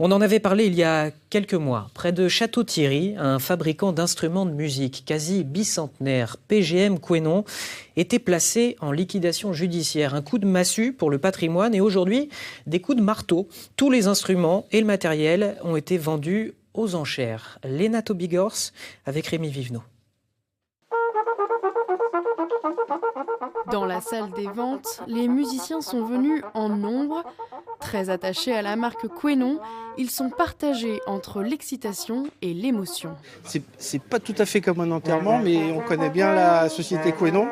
On en avait parlé il y a quelques mois. Près de Château-Thierry, un fabricant d'instruments de musique quasi bicentenaire, PGM Quenon, était placé en liquidation judiciaire. Un coup de massue pour le patrimoine et aujourd'hui, des coups de marteau. Tous les instruments et le matériel ont été vendus aux enchères. Léna Tobigors avec Rémi Vivenot. Dans la salle des ventes, les musiciens sont venus en nombre. Très attachés à la marque Quenon, ils sont partagés entre l'excitation et l'émotion. C'est pas tout à fait comme un enterrement, mais on connaît bien la société Quenon.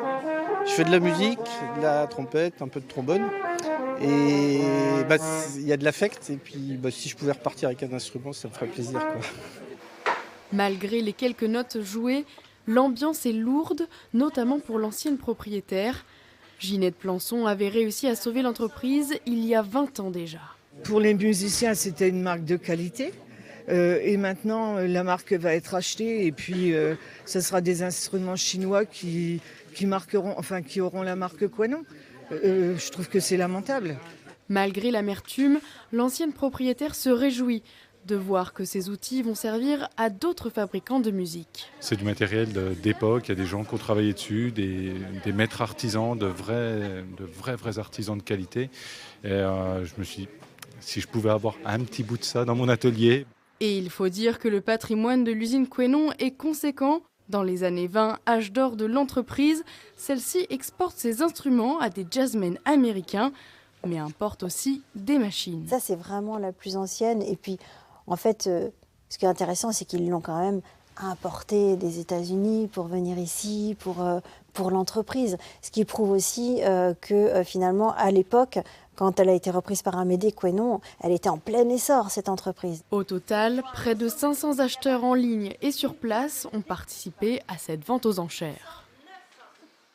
Je fais de la musique, de la trompette, un peu de trombone. Et il y a de l'affect. Et puis si je pouvais repartir avec un instrument, ça me ferait plaisir, quoi. Malgré les quelques notes jouées, l'ambiance est lourde, notamment pour l'ancienne propriétaire. Ginette Plançon avait réussi à sauver l'entreprise il y a 20 ans déjà. Pour les musiciens, c'était une marque de qualité. Et maintenant, la marque va être achetée et puis ce sera des instruments chinois qui auront la marque Quenon. Je trouve que c'est lamentable. Malgré l'amertume, l'ancienne propriétaire se réjouit de voir que ces outils vont servir à d'autres fabricants de musique. C'est du matériel d'époque, il y a des gens qui ont travaillé dessus, des maîtres artisans, de vrais artisans de qualité. Et je me suis dit, si je pouvais avoir un petit bout de ça dans mon atelier. Et il faut dire que le patrimoine de l'usine Quenon est conséquent. Dans les années 20, âge d'or de l'entreprise, celle-ci exporte ses instruments à des jazzmen américains, mais importe aussi des machines. Ça, c'est vraiment la plus ancienne. Et puis, en fait, ce qui est intéressant, c'est qu'ils l'ont quand même importé des États-Unis pour venir ici, pour l'entreprise. Ce qui prouve aussi que finalement, à l'époque, quand elle a été reprise par Amédée Quenon, elle était en plein essor, cette entreprise. Au total, près de 500 acheteurs en ligne et sur place ont participé à cette vente aux enchères.